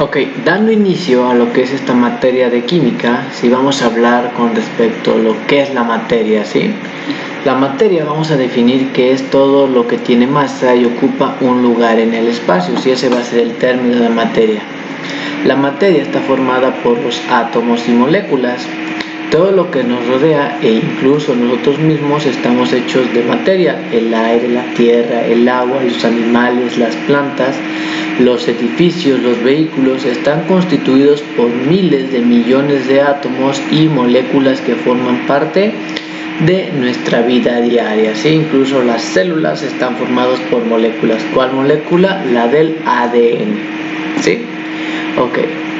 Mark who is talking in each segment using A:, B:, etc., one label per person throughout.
A: Ok, dando inicio a lo que es esta materia de química, si vamos a hablar con respecto a lo que es la materia, ¿sí? La materia vamos a definir que es todo lo que tiene masa y ocupa un lugar en el espacio, si ese va a ser el término de materia. La materia está formada por los átomos y moléculas. Todo lo que nos rodea e incluso nosotros mismos estamos hechos de materia. El aire, la tierra, el agua, los animales, las plantas, los edificios, los vehículos están constituidos por miles de millones de átomos y moléculas que forman parte de nuestra vida diaria, ¿sí? Incluso las células están formadas por moléculas. ¿Cuál molécula? La del ADN, ¿sí? Ok,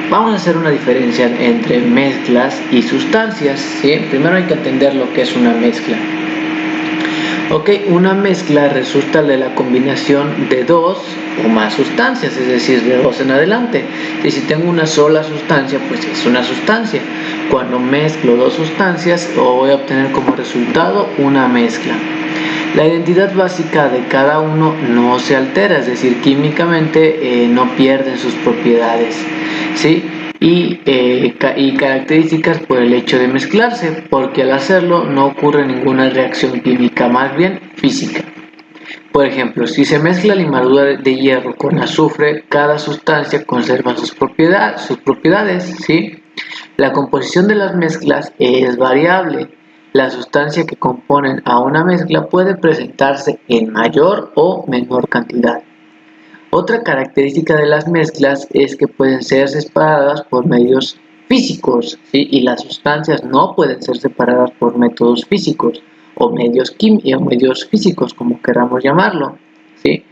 A: vamos a hacer una diferencia entre mezclas y sustancias, ¿sí? Primero hay que entender lo que es una mezcla. Ok, una mezcla resulta de la combinación de dos o más sustancias, es decir, de dos en adelante. Y si tengo una sola sustancia, pues es una sustancia. Cuando mezclo dos sustancias, voy a obtener como resultado una mezcla. La identidad básica de cada uno no se altera, es decir, químicamente no pierden sus propiedades, ¿sí? Y características por el hecho de mezclarse, porque al hacerlo no ocurre ninguna reacción química, más bien física. Por ejemplo, si se mezcla limadura de hierro con azufre, cada sustancia conserva sus propiedades, ¿sí? La composición de las mezclas es variable. La sustancia que componen a una mezcla puede presentarse en mayor o menor cantidad. Otra característica de las mezclas es que pueden ser separadas por medios físicos, ¿sí? Y las sustancias no pueden ser separadas por métodos físicos o medios físicos, como queramos llamarlo, ¿sí?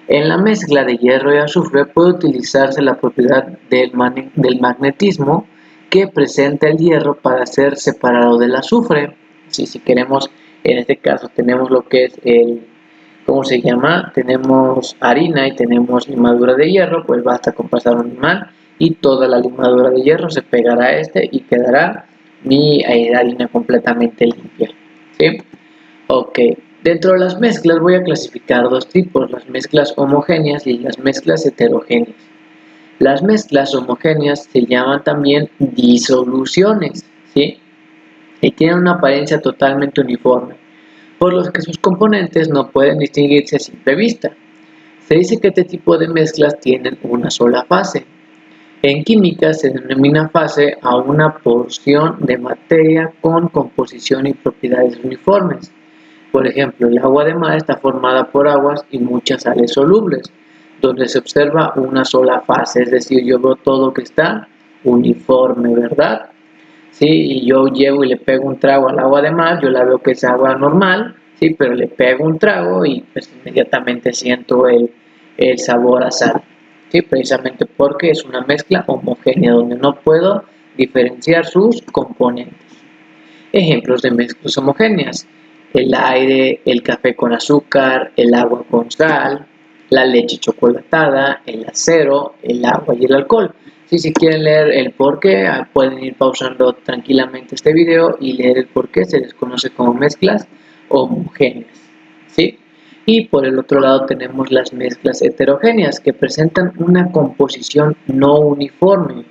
A: En la mezcla de hierro y azufre puede utilizarse la propiedad del magnetismo que presenta el hierro para ser separado del azufre. Si queremos, en este caso tenemos lo que es ¿cómo se llama? Tenemos harina y tenemos limadura de hierro, pues basta con pasar un imán y toda la limadura de hierro se pegará a este y quedará mi harina completamente limpia, ¿sí? Ok, dentro de las mezclas voy a clasificar dos tipos, las mezclas homogéneas y las mezclas heterogéneas. Las mezclas homogéneas se llaman también disoluciones, ¿sí? Y tienen una apariencia totalmente uniforme, por lo que sus componentes no pueden distinguirse a simple vista. Se dice que este tipo de mezclas tienen una sola fase. En química se denomina fase a una porción de materia con composición y propiedades uniformes. Por ejemplo, el agua de mar está formada por aguas y muchas sales solubles, donde se observa una sola fase, es decir, yo veo todo que está uniforme, ¿verdad? Sí, y yo llevo y le pego un trago al agua de mar, yo la veo que es agua normal, sí, pero le pego un trago y pues inmediatamente siento el sabor a sal, sí, precisamente porque es una mezcla homogénea donde no puedo diferenciar sus componentes. Ejemplos de mezclas homogéneas: el aire, el café con azúcar, el agua con sal, la leche chocolatada, el acero, el agua y el alcohol. Si quieren leer el porqué, pueden ir pausando tranquilamente este video y leer el porqué. Se les conoce como mezclas homogéneas, ¿sí? Y por el otro lado tenemos las mezclas heterogéneas, que presentan una composición no uniforme.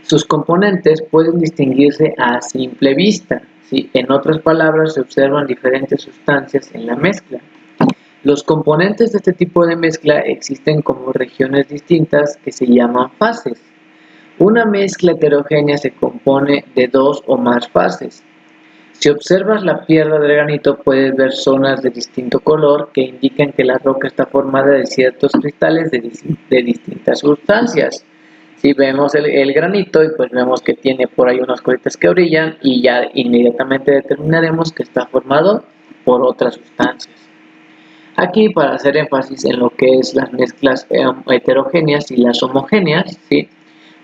A: Sus componentes pueden distinguirse a simple vista, ¿sí? En otras palabras, se observan diferentes sustancias en la mezcla. Los componentes de este tipo de mezcla existen como regiones distintas que se llaman fases. Una mezcla heterogénea se compone de dos o más fases. Si observas la piedra del granito, puedes ver zonas de distinto color que indican que la roca está formada de ciertos cristales de distintas sustancias. Si vemos el granito, y pues vemos que tiene por ahí unas cositas que brillan, y ya inmediatamente determinaremos que está formado por otras sustancias. Aquí, para hacer énfasis en lo que es las mezclas heterogéneas y las homogéneas, ¿sí?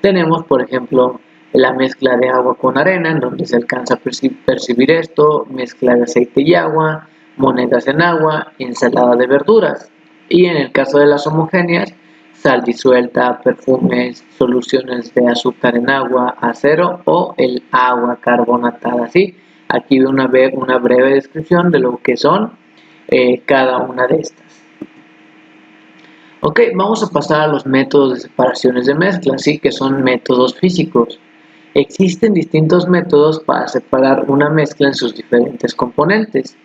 A: Tenemos, por ejemplo, la mezcla de agua con arena, en donde se alcanza a percibir esto, mezcla de aceite y agua, monedas en agua, ensalada de verduras. Y en el caso de las homogéneas, sal disuelta, perfumes, soluciones de azúcar en agua, acero o el agua carbonatada, ¿sí? Aquí una breve descripción de lo que son cada una de estas. Ok, vamos a pasar a los métodos de separaciones de mezcla, ¿sí? Que son métodos físicos. Existen distintos métodos para separar una mezcla en sus diferentes componentes.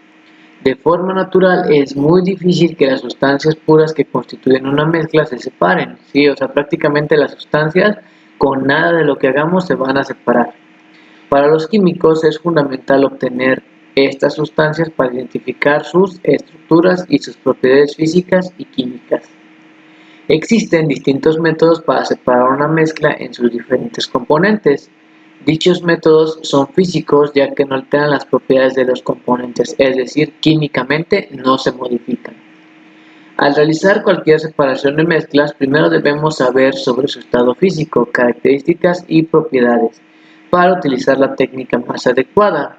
A: De forma natural es muy difícil que las sustancias puras que constituyen una mezcla se separen, ¿sí? O sea, prácticamente las sustancias con nada de lo que hagamos se van a separar. Para los químicos es fundamental obtener estas sustancias para identificar sus estructuras y sus propiedades físicas y químicas. Existen distintos métodos para separar una mezcla en sus diferentes componentes. Dichos métodos son físicos ya que no alteran las propiedades de los componentes, es decir, químicamente no se modifican. Al realizar cualquier separación de mezclas, primero debemos saber sobre su estado físico, características y propiedades para utilizar la técnica más adecuada.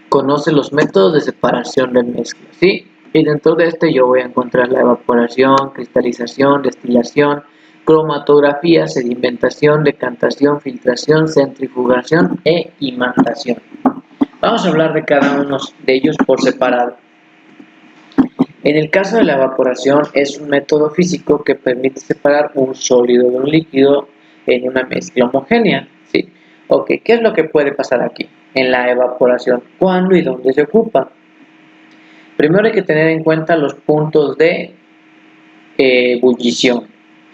A: Conoce los métodos de separación de mezclas, ¿sí? Y dentro de este yo voy a encontrar la evaporación, cristalización, destilación, cromatografía, sedimentación, decantación, filtración, centrifugación e imantación. Vamos a hablar de cada uno de ellos por separado. En el caso de la evaporación es un método físico que permite separar un sólido de un líquido en una mezcla homogénea, ¿sí? Ok, ¿qué es lo que puede pasar aquí en la evaporación? ¿Cuándo y dónde se ocupa? Primero hay que tener en cuenta los puntos de ebullición,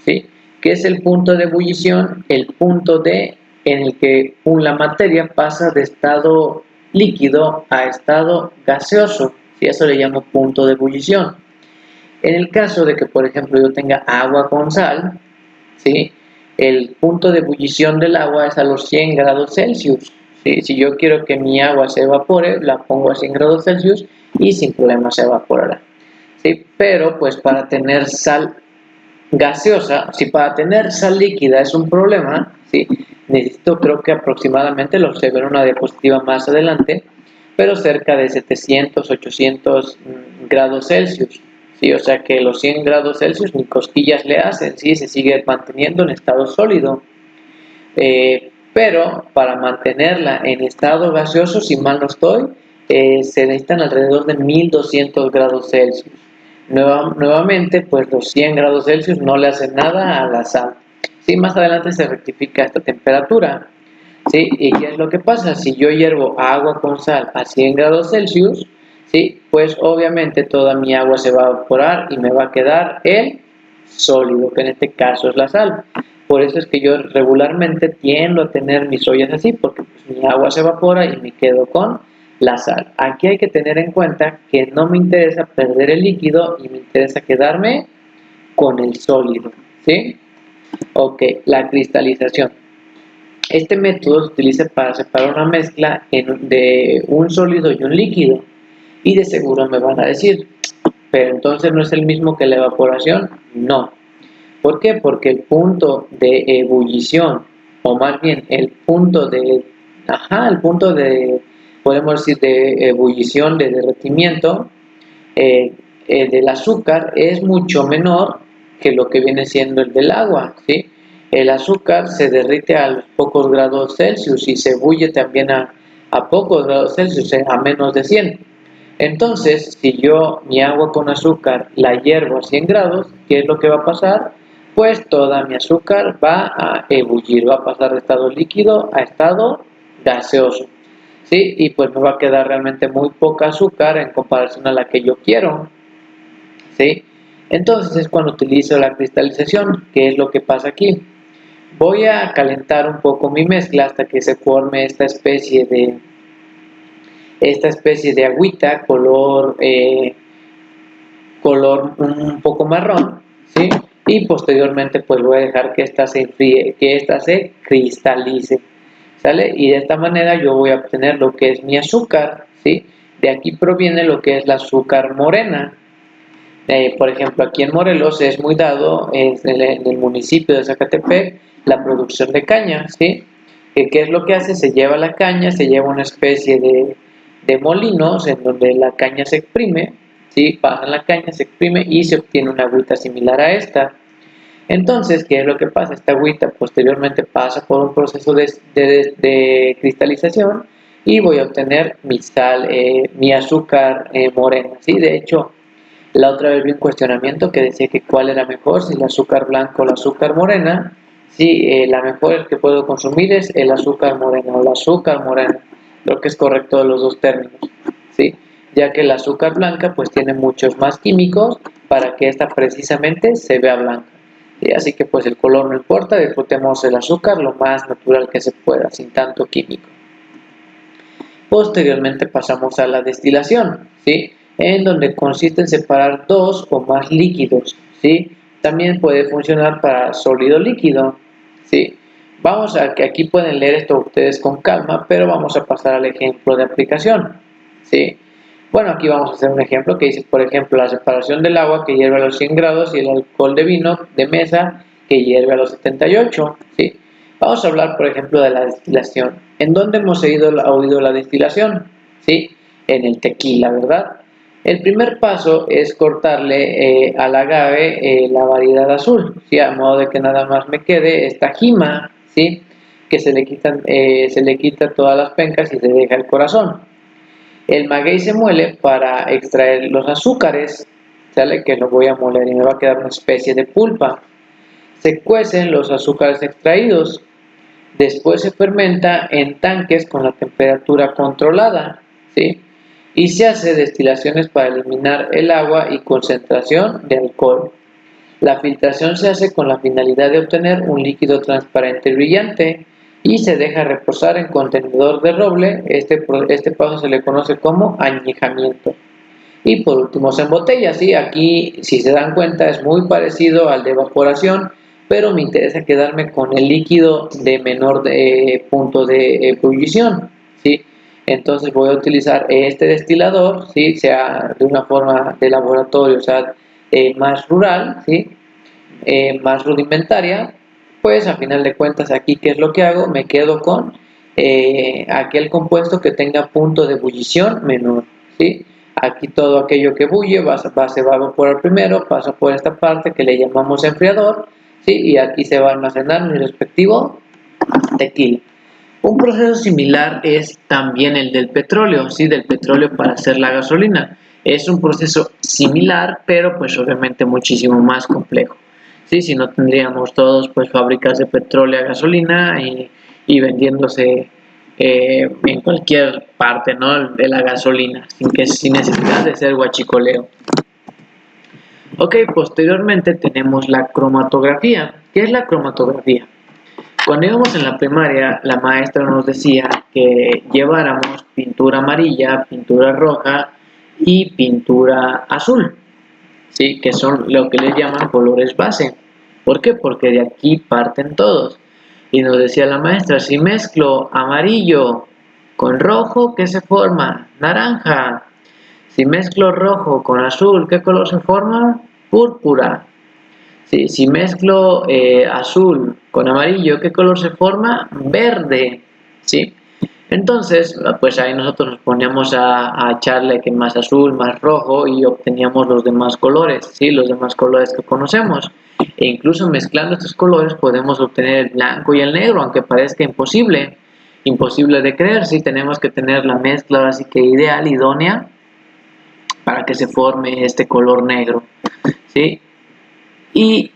A: ¿sí? ¿Qué es el punto de ebullición? El punto en el que la materia pasa de estado líquido a estado gaseoso, ¿sí? Eso le llamo punto de ebullición. En el caso de que, por ejemplo, yo tenga agua con sal, ¿sí? El punto de ebullición del agua es a los 100 grados Celsius. ¿Sí? Si yo quiero que mi agua se evapore, la pongo a 100 grados Celsius y sin problema se evaporará. ¿Sí? Pero pues para tener sal gaseosa, si para tener sal líquida es un problema, ¿sí? Necesito, creo que aproximadamente, lo se ve en una diapositiva más adelante, pero cerca de 700, 800 grados Celsius. ¿Sí? O sea que los 100 grados Celsius ni cosquillas le hacen, ¿sí? Se sigue manteniendo en estado sólido. Pero para mantenerla en estado gaseoso, si mal no estoy, se necesitan alrededor de 1200 grados Celsius. Nuevamente, pues los 100 grados Celsius no le hacen nada a la sal. ¿Sí? Más adelante se rectifica esta temperatura. ¿Sí? ¿Y qué es lo que pasa? Si yo hiervo agua con sal a 100 grados Celsius, ¿sí? Pues obviamente toda mi agua se va a evaporar y me va a quedar el sólido, que en este caso es la sal. Por eso es que yo regularmente tiendo a tener mis ollas así, porque pues, mi agua se evapora y me quedo con la sal. Aquí hay que tener en cuenta que no me interesa perder el líquido y me interesa quedarme con el sólido, ¿sí? Ok, la cristalización. Este método se utiliza para separar una mezcla de un sólido y un líquido. Y de seguro me van a decir, pero entonces no es el mismo que la evaporación. No. ¿Por qué? Porque el punto de ebullición, o más bien el punto de, podemos decir, de ebullición, de derretimiento del azúcar es mucho menor que lo que viene siendo el del agua, ¿sí? El azúcar se derrite a los pocos grados Celsius y se ebulle también a pocos grados Celsius, a menos de 100. Entonces, si yo mi agua con azúcar la hiervo a 100 grados, ¿qué es lo que va a pasar? Pues toda mi azúcar va a ebullir, va a pasar de estado líquido a estado gaseoso, ¿sí? Y pues me va a quedar realmente muy poca azúcar en comparación a la que yo quiero, ¿sí? Entonces es cuando utilizo la cristalización. ¿Qué es lo que pasa aquí? Voy a calentar un poco mi mezcla hasta que se forme esta especie de agüita color un poco marrón, ¿sí? Y posteriormente pues voy a dejar que esta se enfríe, que esta se cristalice, ¿sale? Y de esta manera yo voy a obtener lo que es mi azúcar, ¿sí? De aquí proviene lo que es la azúcar morena. Por ejemplo, aquí en Morelos es muy dado en el municipio de Zacatepec la producción de caña, ¿sí? ¿Qué es lo que hace? Se lleva la caña, se lleva una especie de molinos en donde la caña se exprime, ¿sí? Pasan la caña, se exprime y se obtiene una agüita similar a esta. Entonces, ¿qué es lo que pasa? Esta agüita posteriormente pasa por un proceso de cristalización y voy a obtener mi sal, mi azúcar morena, ¿sí? De hecho, La otra vez vi un cuestionamiento que decía que cuál era mejor, si el azúcar blanca o el azúcar morena. Sí, la mejor que puedo consumir es el azúcar morena o el azúcar morena. Creo que es correcto los dos términos, ¿sí? Ya que el azúcar blanca pues tiene muchos más químicos para que esta precisamente se vea blanca. ¿Sí? Así que pues el color no importa, disfrutemos el azúcar lo más natural que se pueda, sin tanto químico. Posteriormente pasamos a la destilación, ¿sí? En donde consiste en separar dos o más líquidos, ¿sí? También puede funcionar para sólido líquido, ¿sí? Vamos a que aquí pueden leer esto ustedes con calma, pero vamos a pasar al ejemplo de aplicación, ¿sí? Bueno, aquí vamos a hacer un ejemplo que dice, por ejemplo, la separación del agua que hierve a los 100 grados y el alcohol de vino de mesa que hierve a los 78, ¿sí? Vamos a hablar, por ejemplo, de la destilación. ¿En dónde hemos oído la destilación? ¿Sí? En el tequila, ¿verdad? El primer paso es cortarle al agave la variedad azul, ¿sí? A modo de que nada más me quede esta jima, ¿sí? Que se le quita todas las pencas y se deja el corazón. El maguey se muele para extraer los azúcares, ¿sale? Que lo voy a moler y me va a quedar una especie de pulpa. Se cuecen los azúcares extraídos. Después se fermenta en tanques con la temperatura controlada, ¿sí? Y se hace destilaciones para eliminar el agua y concentración de alcohol. La filtración se hace con la finalidad de obtener un líquido transparente y brillante y se deja reposar en contenedor de roble. Este paso se le conoce como añejamiento. Y por último se embotella, ¿sí? Aquí, si se dan cuenta, es muy parecido al de evaporación, pero me interesa quedarme con el líquido de menor punto de ebullición, ¿sí? Entonces voy a utilizar este destilador, ¿sí? Sea de una forma de laboratorio, o sea, más rural, ¿sí? Más rudimentaria, pues a final de cuentas aquí, ¿qué es lo que hago? Me quedo con aquel compuesto que tenga punto de ebullición menor, ¿sí? Aquí todo aquello que bulle se va a evaporar primero, pasa por esta parte que le llamamos enfriador, ¿sí? Y aquí se va a almacenar mi respectivo tequila. Un proceso similar es también el del petróleo, ¿sí? Del petróleo para hacer la gasolina. Es un proceso similar, pero pues obviamente muchísimo más complejo. ¿Sí? Si no tendríamos todos pues fábricas de petróleo a gasolina y vendiéndose en cualquier parte, ¿no? De la gasolina, sin necesidad de ser guachicoleo. Ok, posteriormente tenemos la cromatografía. ¿Qué es la cromatografía? Cuando íbamos en la primaria, la maestra nos decía que lleváramos pintura amarilla, pintura roja y pintura azul, ¿sí? Que son lo que les llaman colores base. ¿Por qué? Porque de aquí parten todos. Y nos decía la maestra, si mezclo amarillo con rojo, ¿qué se forma? Naranja. Si mezclo rojo con azul, ¿qué color se forma? Púrpura. Sí, si mezclo azul con amarillo, ¿qué color se forma? Verde. ¿Sí? Entonces, pues ahí nosotros nos poníamos a echarle que más azul, más rojo y obteníamos los demás colores, ¿sí? Los demás colores que conocemos. E incluso mezclando estos colores podemos obtener el blanco y el negro, aunque parezca imposible. Imposible de creer, sí, tenemos que tener la mezcla ahora sí que ideal, idónea, para que se forme este color negro, ¿sí? Y,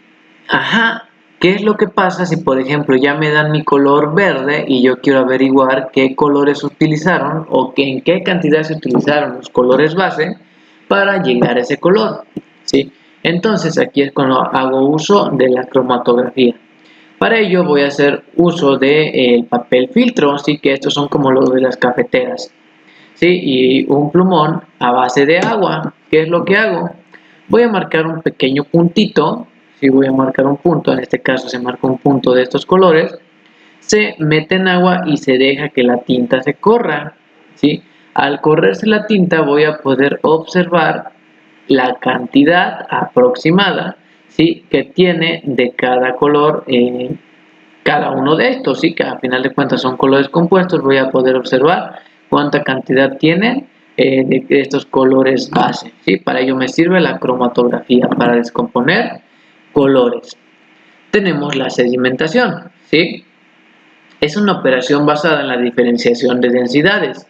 A: ¿qué es lo que pasa si por ejemplo ya me dan mi color verde y yo quiero averiguar qué colores utilizaron o en qué cantidad se utilizaron los colores base para llegar a ese color, ¿sí? Entonces aquí es cuando hago uso de la cromatografía. Para ello voy a hacer uso del papel filtro, ¿sí? Que estos son como los de las cafeteras, ¿sí? Y un plumón a base de agua. ¿Qué es lo que hago? Voy a marcar un pequeño puntito, si voy a marcar un punto, en este caso se marca un punto de estos colores, se mete en agua y se deja que la tinta se corra, ¿sí? Al correrse la tinta voy a poder observar la cantidad aproximada, ¿sí? Que tiene de cada color cada uno de estos, ¿sí? Que a final de cuentas son colores compuestos, voy a poder observar cuánta cantidad tienen de estos colores base, ¿sí? Para ello me sirve la cromatografía, para descomponer colores. Tenemos la sedimentación, ¿sí? Es una operación basada en la diferenciación de densidades.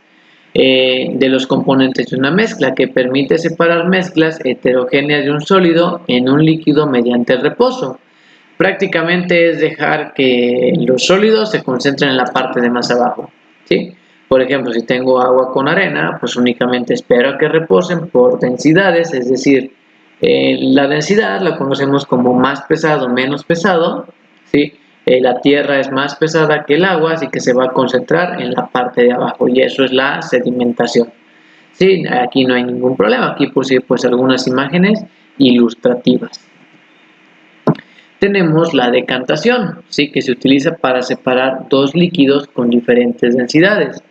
A: de los componentes de una mezcla, que permite separar mezclas heterogéneas de un sólido en un líquido mediante el reposo. Prácticamente es dejar que los sólidos se concentren en la parte de más abajo, ¿sí? Por ejemplo, si tengo agua con arena, pues únicamente espero a que reposen por densidades, es decir, la densidad la conocemos como más pesado, menos pesado, ¿sí? La tierra es más pesada que el agua, así que se va a concentrar en la parte de abajo, y eso es la sedimentación. Sí, aquí no hay ningún problema, aquí puse pues algunas imágenes ilustrativas. Tenemos la decantación, ¿sí? Que se utiliza para separar dos líquidos con diferentes densidades.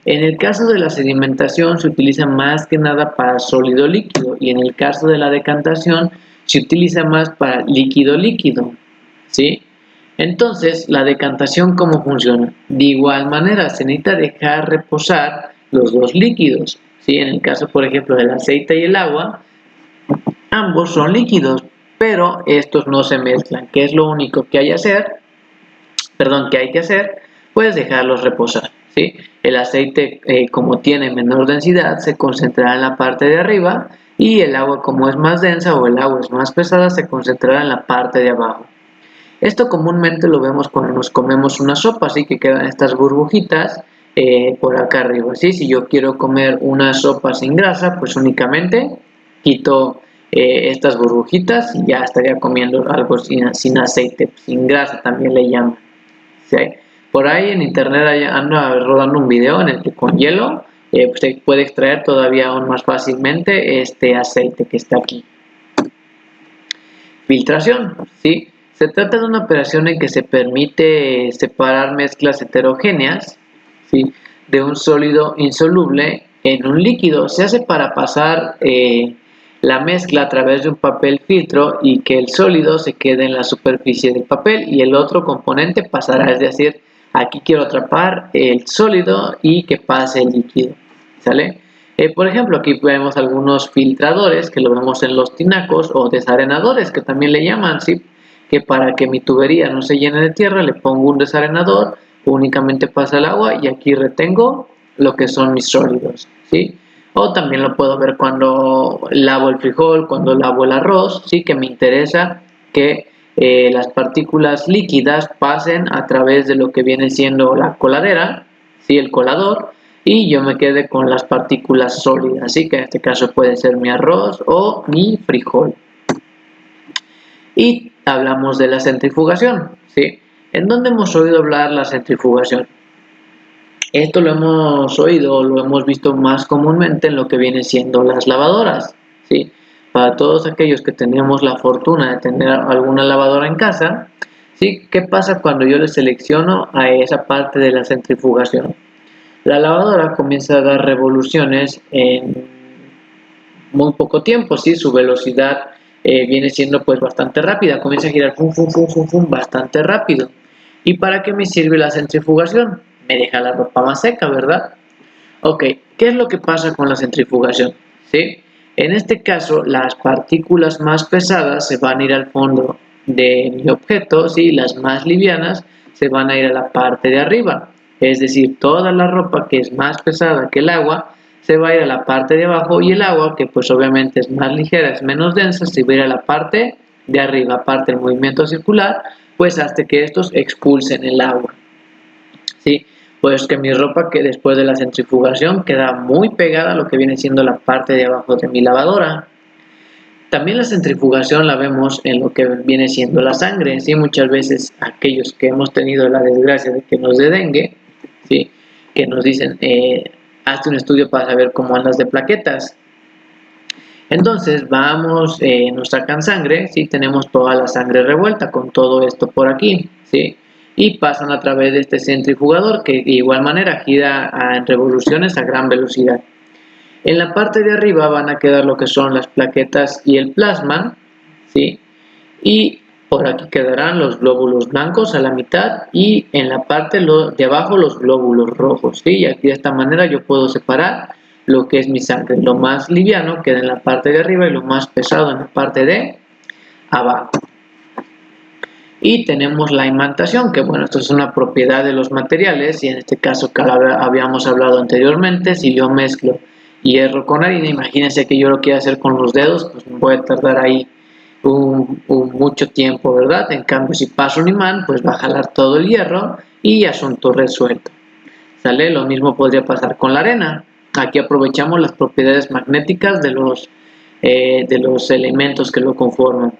A: En el caso de la sedimentación se utiliza más que nada para sólido líquido, y en el caso de la decantación se utiliza más para líquido líquido, ¿sí? Entonces, la decantación, ¿cómo funciona? De igual manera, se necesita dejar reposar los dos líquidos, ¿sí? En el caso, por ejemplo, del aceite y el agua, ambos son líquidos, pero estos no se mezclan. ¿Qué es lo único que hay que hacer? Pues dejarlos reposar, ¿sí? El aceite, como tiene menor densidad, se concentrará en la parte de arriba, y el agua, como es más densa o el agua es más pesada, se concentrará en la parte de abajo. Esto comúnmente lo vemos cuando nos comemos una sopa, así que quedan estas burbujitas por acá arriba, ¿sí? Si yo quiero comer una sopa sin grasa, pues únicamente quito estas burbujitas y ya estaría comiendo algo sin aceite, sin grasa también le llaman, ¿sí? Por ahí en internet anda rodando un video en el que con hielo se puede extraer todavía aún más fácilmente este aceite que está aquí. Filtración, ¿sí? Se trata de una operación en que se permite separar mezclas heterogéneas, ¿sí? De un sólido insoluble en un líquido. Se hace para pasar la mezcla a través de un papel filtro y que el sólido se quede en la superficie del papel y el otro componente pasará, es decir, aquí quiero atrapar el sólido y que pase el líquido, ¿sale? Por ejemplo, aquí vemos algunos filtradores que lo vemos en los tinacos, o desarenadores que también le llaman, ¿sí? Que para que mi tubería no se llene de tierra le pongo un desarenador, únicamente pasa el agua y aquí retengo lo que son mis sólidos, ¿sí? O también lo puedo ver cuando lavo el frijol, cuando lavo el arroz, ¿sí? Que me interesa que las partículas líquidas pasen a través de lo que viene siendo la coladera, ¿sí? El colador, y yo me quede con las partículas sólidas, así que en este caso puede ser mi arroz o mi frijol. Y hablamos de la centrifugación, ¿sí? ¿En dónde hemos oído hablar la centrifugación? Esto lo hemos oído, lo hemos visto más comúnmente en lo que viene siendo las lavadoras, ¿sí? Para todos aquellos que tenemos la fortuna de tener alguna lavadora en casa, ¿sí? ¿Qué pasa cuando yo le selecciono a esa parte de la centrifugación? La lavadora comienza a dar revoluciones en muy poco tiempo, ¿sí? Su velocidad viene siendo pues bastante rápida, comienza a girar bastante rápido. ¿Y para qué me sirve la centrifugación? Me deja la ropa más seca, ¿verdad? Ok, ¿qué es lo que pasa con la centrifugación? ¿Sí? En este caso, las partículas más pesadas se van a ir al fondo de mi objeto, ¿sí? Las más livianas se van a ir a la parte de arriba. Es decir, toda la ropa que es más pesada que el agua se va a ir a la parte de abajo, y el agua, que pues obviamente es más ligera, es menos densa, se va a ir a la parte de arriba. Aparte del movimiento circular, pues hasta que estos expulsen el agua, ¿sí? Pues que mi ropa, que después de la centrifugación queda muy pegada a lo que viene siendo la parte de abajo de mi lavadora. También la centrifugación la vemos en lo que viene siendo la sangre, ¿sí? Muchas veces aquellos que hemos tenido la desgracia de que nos dé dengue, ¿sí? Que nos dicen, hazte un estudio para saber cómo andas de plaquetas. Entonces vamos, nos sacan sangre, ¿sí? Tenemos toda la sangre revuelta con todo esto por aquí, ¿sí? Y pasan a través de este centrifugador que de igual manera gira en revoluciones a gran velocidad. En la parte de arriba van a quedar lo que son las plaquetas y el plasma, ¿sí? Y por aquí quedarán los glóbulos blancos a la mitad, y en la parte de abajo los glóbulos rojos, ¿sí? Y aquí de esta manera yo puedo separar lo que es mi sangre. Lo más liviano queda en la parte de arriba y lo más pesado en la parte de abajo. Y tenemos la imantación, que bueno, esto es una propiedad de los materiales, y en este caso que habíamos hablado anteriormente, si yo mezclo hierro con harina, imagínense que yo lo quiero hacer con los dedos, pues voy a tardar ahí mucho tiempo, ¿verdad? En cambio, si paso un imán, pues va a jalar todo el hierro y asunto resuelto. ¿Sale? Lo mismo podría pasar con la arena. Aquí aprovechamos las propiedades magnéticas de los elementos que lo conforman.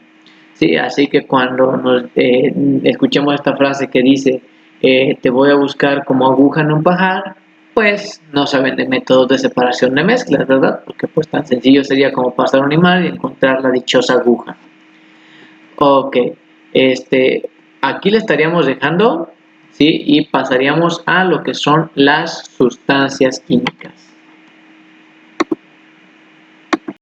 A: ¿Sí? Así que cuando escuchemos esta frase que dice te voy a buscar como aguja en un pajar, pues no saben de métodos de separación de mezclas, ¿verdad? Porque pues tan sencillo sería como pasar un imán y encontrar la dichosa aguja. Ok, aquí le estaríamos dejando, ¿sí? Y pasaríamos a lo que son las sustancias químicas.